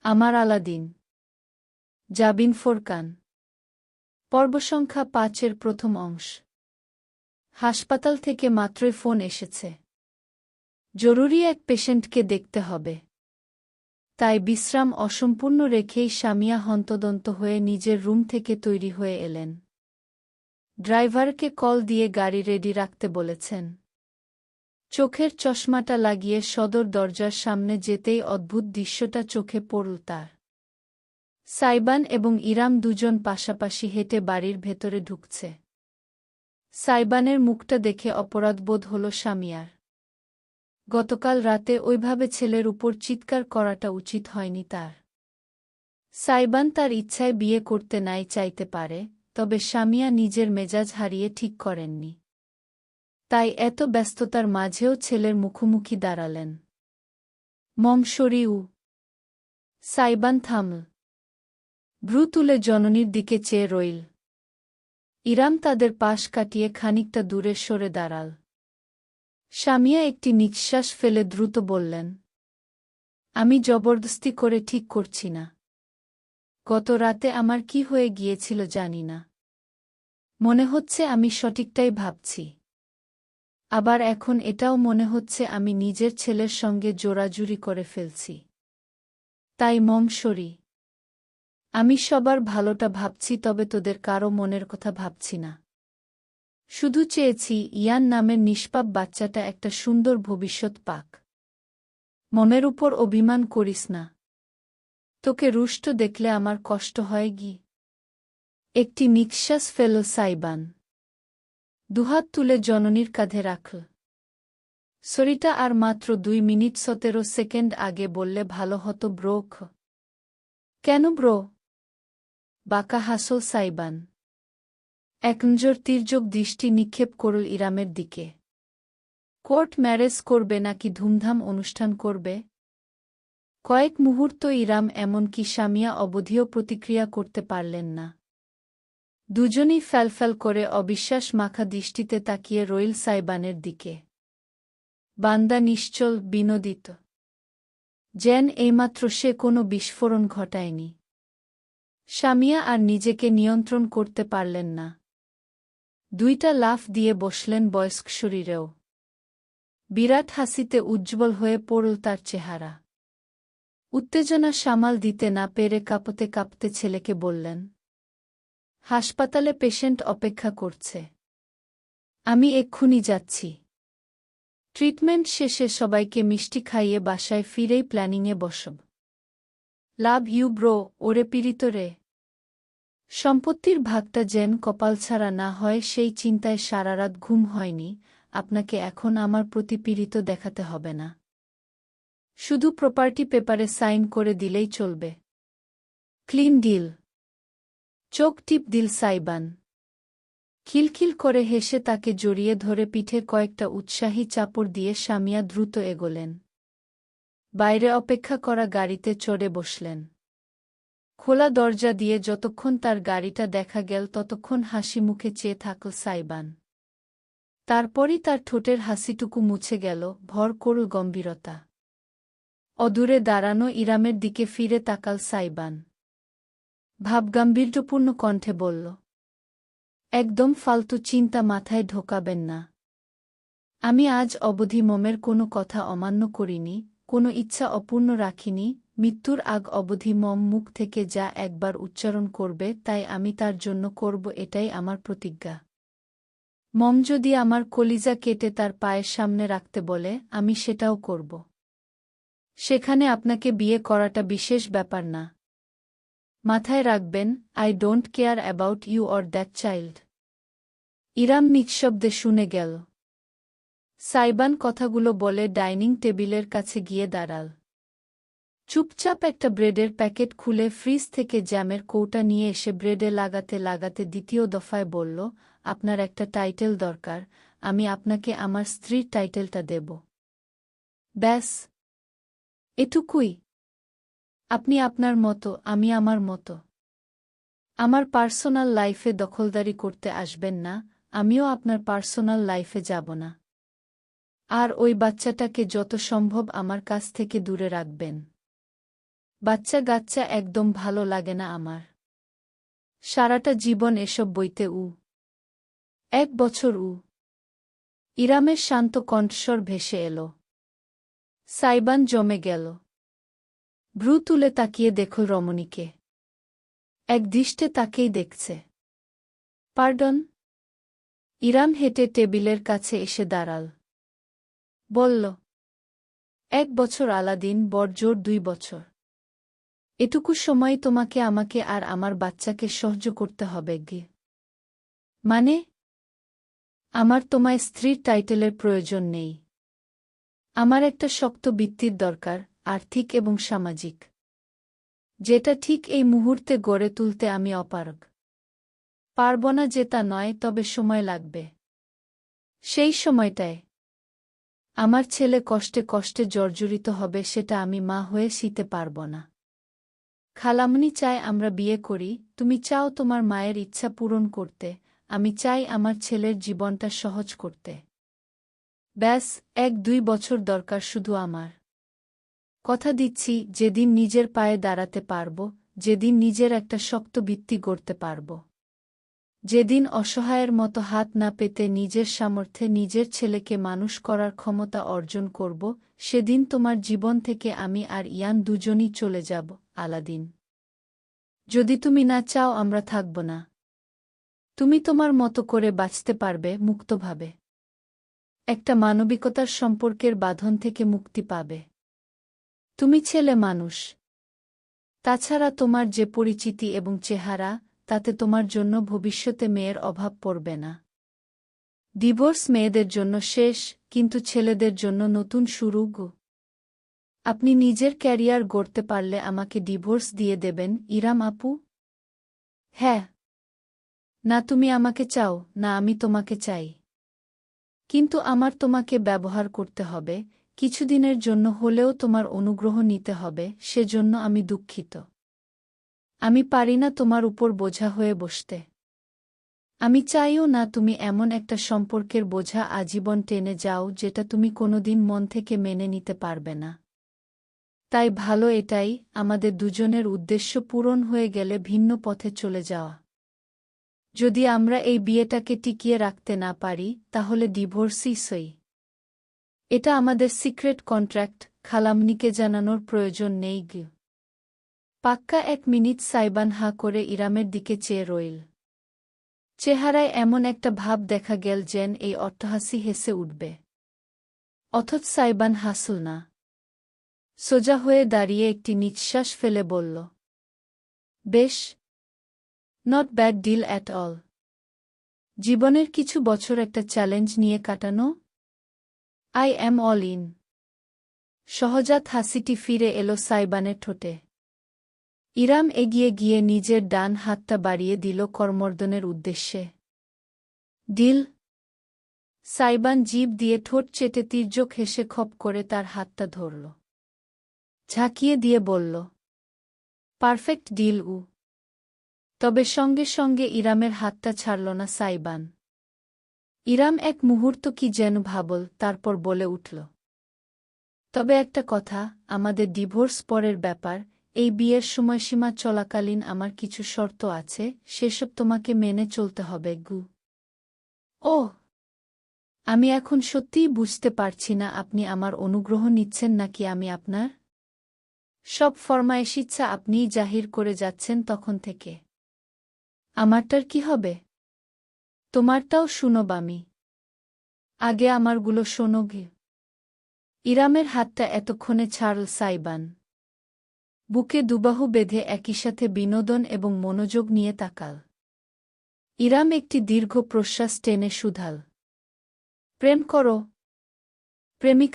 আমার আলাদিন। জাবিন ফোরকান। পর্ব সংখ্যা ৫-এর প্রথম অংশ। হাসপাতাল থেকে মাত্রই ফোন এসেছে। জরুরি এক পেশেন্টকে দেখতে হবে। তাই বিশ্রাম অসম্পূর্ণ রেখেই সামিয়া হন্তদন্ত হয়ে নিজের রুম থেকে তৈরি হয়ে এলেন। ড্রাইভারকে কল দিয়ে গাড়ি রেডি রাখতে বলেছেন। চোখের চশমাটা লাগিয়ে সদর দরজার সামনে যেতেই অদ্ভুত দৃশ্যটা চোখে পড়ল তার। সাইবান এবং ইরাম দুজন পাশাপাশি হেঁটে বাড়ির ভেতরে ঢুকছে। সাইবানের মুখটা দেখে অপরাধবোধ হল সামিয়ার। গতকাল রাতে ওইভাবে ছেলের উপর চিৎকার করাটা উচিত হয়নি তার। সাইবান তার ইচ্ছায় বিয়ে করতে নাই চাইতে পারে, তবে সামিয়া নিজের মেজাজ হারিয়ে ঠিক করেননি। তাই এত ব্যস্ততার মাঝেও ছেলের মুখোমুখি দাঁড়ালেন। মম শরিউ। সাইবান থামল। ভ্রু তুলে জননীর দিকে চেয়ে রইল। ইরাম তাদের পাশ কাটিয়ে খানিকটা দূরে সরে দাঁড়াল। সামিয়া একটি নিঃশ্বাস ফেলে দ্রুত বললেন, আমি জবরদস্তি করে ঠিক করছি না। গত রাতে আমার কি হয়ে গিয়েছিল জানি না। মনে হচ্ছে আমি সঠিকটাই ভাবছি। আবার এখন এটাও মনে হচ্ছে আমি নিজের ছেলের সঙ্গে জোরাজুরি করে ফেলছি। তাই মম শরি, আমি সবার ভালোটা ভাবছি, তবে তোদের কারো মনের কথা ভাবছি না। শুধু চেয়েছি ইয়ান নামের নিষ্পাপ বাচ্চাটা একটা সুন্দর ভবিষ্যৎ পাক। মমের উপর অভিমান করিস না। তোকে রুষ্ট দেখলে আমার কষ্ট হয় গি। একটি নিঃশ্বাস ফেল সাইবান। দুহাত তুলে জননীর কাঁধে রাখল। সরিটা আর মাত্র ২ মিনিট ১৭ সেকেন্ড আগে বললে ভালো হতো ব্রো। কেন ব্রো? বাঁকা হাসল সাইবান। এক নজর তির্যক দৃষ্টি নিক্ষেপ করল ইরামের দিকে। কোর্ট ম্যারেজ করবে নাকি ধুমধাম অনুষ্ঠান করবে? কয়েক মুহূর্ত ইরাম এমনকি সামিয়া অবধিও প্রতিক্রিয়া করতে পারলেন না। দুজনই ফ্যালফ্যাল করে অবিশ্বাস মাখা দৃষ্টিতে তাকিয়ে রইল সাইবানের দিকে। বান্দা নিশ্চল, বিনোদিত। যেন এইমাত্র সে কোনো বিস্ফোরণ ঘটায়নি। সামিয়া আর নিজেকে নিয়ন্ত্রণ করতে পারলেন না। ২টা লাফ দিয়ে বসলেন বয়স্ক শরীরেও। বিরাট হাসিতে উজ্জ্বল হয়ে পড়ল তার চেহারা। উত্তেজনা সামাল দিতে না পেরে কাঁপতে কাঁপতে ছেলেকে বললেন, হাসপাতালে পেশেন্ট অপেক্ষা করছে। আমি এক্ষুনি যাচ্ছি। ট্রিটমেন্ট শেষে সবাইকে মিষ্টি খাইয়ে বাসায় ফিরেই প্ল্যানিংয়ে বসব। লাভ ইউ ব্রো, ওরে পীড়িত রে। সম্পত্তির ভাগটা যেন কপালছাড়া না হয় সেই চিন্তায় সারারাত ঘুম হয়নি। আপনাকে এখন আমার প্রতি পীড়িত দেখাতে হবে না। শুধু প্রপার্টি পেপারে সাইন করে দিলেই চলবে। Clean deal. চোখ টিপ দিল সাইবান। খিলখিল করে হেসে তাকে জড়িয়ে ধরে পিঠে কয়েকটা উৎসাহী চাপড় দিয়ে সামিয়া দ্রুত এগোলেন। বাইরে অপেক্ষা করা গাড়িতে চড়ে বসলেন। খোলা দরজা দিয়ে যতক্ষণ তার গাড়িটা দেখা গেল ততক্ষণ হাসি মুখে চেয়ে থাকল সাইবান। তারপরই তার ঠোঁটের হাসিটুকু মুছে গেল, ভর করল গম্ভীরতা। অদূরে দাঁড়ানো ইরামের দিকে ফিরে তাকাল সাইবান। ভাবগাম্ভীর্যপূর্ণ কণ্ঠে বলল, একদম ফালতু চিন্তা মাথায় ঢোকাবেন না। আমি আজ অবধি মমের কোনো কথা অমান্য করিনি, কোনো ইচ্ছা অপূর্ণ রাখিনি। মৃত্যুর আগ অবধি মম মুখ থেকে যা একবার উচ্চারণ করবে তাই আমি তার জন্য করব, এটাই আমার প্রতিজ্ঞা। মম যদি আমার কলিজা কেটে তার পায়ের সামনে রাখতে বলে আমি সেটাও করব। সেখানে আপনাকে বিয়ে করাটা বিশেষ ব্যাপার না। মাথায় রাখবেন, I don't care about you or that child. Iram নিঃশব্দে শুনে গেল। সাইবান কথাগুলো বলে ডাইনিং টেবিলের কাছে গিয়ে দাঁড়াল। চুপচাপ একটা ব্রেডের প্যাকেট খুলে ফ্রিজ থেকে জ্যামের কৌটা নিয়ে এসে ব্রেডে লাগাতে লাগাতে দ্বিতীয় দফায় বলল, আপনার একটা টাইটেল দরকার, আমি আপনাকে আমার স্ত্রীর টাইটেলটা দেব। ব্যাস, এটুকুই। আপনি আপনার মতো, আমি আমার মতো। আমার পার্সোনাল লাইফে দখলদারি করতে আসবেন না, আমিও আপনার পার্সোনাল লাইফে যাব না। আর ওই বাচ্চাটাকে যত সম্ভব আমার কাছ থেকে দূরে রাখবেন। বাচ্চা গাচ্চা একদম ভালো লাগে না আমার। সারাটা জীবন এসব বইতে 1 বছর। ইরামের শান্ত কণ্ঠস্বর ভেসে এল। সাইবান জমে গেল। ভ্রু তুলে তাকিয়ে দেখল রমণীকে। এক দৃষ্টে তাকেই দেখছে। পার্ডন? ইরাম হেঁটে টেবিলের কাছে এসে দাঁড়াল। বলল, 1 বছর আলাদিন, বড়জোর 2 বছর। এটুকু সময় তোমাকে, আমাকে আর আমার বাচ্চাকে সহ্য করতে হবে গে। মানে? আমার তোমায় স্ত্রীর টাইটেলের প্রয়োজন নেই। আমার একটা শক্ত ভিত্তির দরকার, আর্থিক এবং সামাজিক। যেটা ঠিক এই মুহূর্তে গড়ে তুলতে আমি অপারগ। পারব না যে তা নয়, তবে সময় লাগবে। সেই সময়টায় আমার ছেলে কষ্টে কষ্টে জর্জরিত হবে, সেটা আমি মা হয়ে সইতে পারব না। খালামণি চায় আমরা বিয়ে করি, তুমি চাও তোমার মায়ের ইচ্ছা পূরণ করতে, আমি চাই আমার ছেলের জীবনটা সহজ করতে। ব্যাস 1-2 বছর দরকার শুধু আমার। কথা দিচ্ছি, যেদিন নিজের পায়ে দাঁড়াতে পারব, যেদিন নিজের একটা শক্ত ভিত্তি গড়তে পারব, যেদিন অসহায়ের মতো হাত না পেতে নিজের সামর্থ্যে নিজের ছেলেকে মানুষ করার ক্ষমতা অর্জন করব, সেদিন তোমার জীবন থেকে আমি আর ইয়ান দুজনই চলে যাব, আলাদিন। যদি তুমি না চাও আমরা থাকব না। তুমি তোমার মতো করে বাঁচতে পারবে মুক্তভাবে। একটা মানবিকতার সম্পর্কের বাঁধন থেকে মুক্তি পাবে। তুমি ছেলে মানুষ। তাছাড়া তোমার যে পরিচিতি এবং চেহারা, তাতে তোমার জন্য ভবিষ্যতে মেয়ের অভাব পড়বে না। ডিভোর্স মেয়েদের জন্য শেষ, কিন্তু ছেলেদের জন্য নতুন শুরু গো। আপনি নিজের ক্যারিয়ার গড়তে পারলে আমাকে ডিভোর্স দিয়ে দেবেন, ইরাম আপু? হ্যাঁ। না তুমি আমাকে চাও, না আমি তোমাকে চাই। কিন্তু আমার তোমাকে ব্যবহার করতে হবে, কিছুদিনের জন্য হলেও তোমার অনুগ্রহ নিতে হবে, সেজন্য আমি দুঃখিত। আমি পারি না তোমার উপর বোঝা হয়ে বসতে। আমি চাইও না তুমি এমন একটা সম্পর্কের বোঝা আজীবন টেনে যাও যেটা তুমি কোনোদিন মন থেকে মেনে নিতে পারবে না। তাই ভালো এটাই, আমাদের দুজনের উদ্দেশ্য পূরণ হয়ে গেলে ভিন্ন পথে চলে যাওয়া। যদি আমরা এই বিয়েটাকে টিকিয়ে রাখতে না পারি, তাহলে ডিভোর্সই সই। এটা আমাদের সিক্রেট কন্ট্রাক্ট, খালামণিকে জানানোর প্রয়োজন নেই গি। পাক্কা 1 মিনিট সাইবান হাঁ করে ইরামের দিকে চেয়ে রইল। চেহারায় এমন একটা ভাব দেখা গেল যেন এই অট্টহাসি হেসে উঠবে। অথচ সাইবান হাসল না। সোজা হয়ে দাঁড়িয়ে একটি নিঃশ্বাস ফেলে বলল, বেশ, not bad deal at all. জীবনের কিছু বছর একটা চ্যালেঞ্জ নিয়ে কাটানো? I am all in. সহজাত হাসিটি ফিরে এলো সাইবানের ঠোঁটে। ইরাম এগিয়ে গিয়ে নিজের ডান হাতটা বাড়িয়ে দিল করমর্দনের উদ্দেশ্যে। ডিল? সাইবান জিভ দিয়ে ঠোঁট চেটে তির্যক হেসে খপ করে তার হাতটা ধরল। ঝাঁকিয়ে দিয়ে বলল, পারফেক্ট ডিল। তবে সঙ্গে সঙ্গে ইরামের হাতটা ছাড়ল না সাইবান। ইরাম এক মুহূর্ত কি যেন ভাবল, তারপর বলে উঠল, তবে একটা কথা, আমাদের ডিভোর্স পরের ব্যাপার, এই বিয়ের সময়সীমা চলাকালীন আমার কিছু শর্ত আছে, সেসব তোমাকে মেনে চলতে হবে গু। ওহ, আমি এখন সত্যিই বুঝতে পারছি না আপনি আমার অনুগ্রহ নিচ্ছেন নাকি আমি আপনার। সব ফরমায়েশিচ্ছা আপনিই জাহির করে যাচ্ছেন তখন থেকে। আমারটার কি হবে? তোমারটাও শুনো বামি। আগে আমারগুলো শোনো গে। ইরামের হাতটা এতক্ষণে ছাড়ল সাইবান। বুকে দুবাহু বেঁধে একই সাথে বিনোদন এবং মনোযোগ নিয়ে তাকাল। ইরাম একটি দীর্ঘ প্রশ্বাস টেনে শুধাল, প্রেম করো? প্রেমিক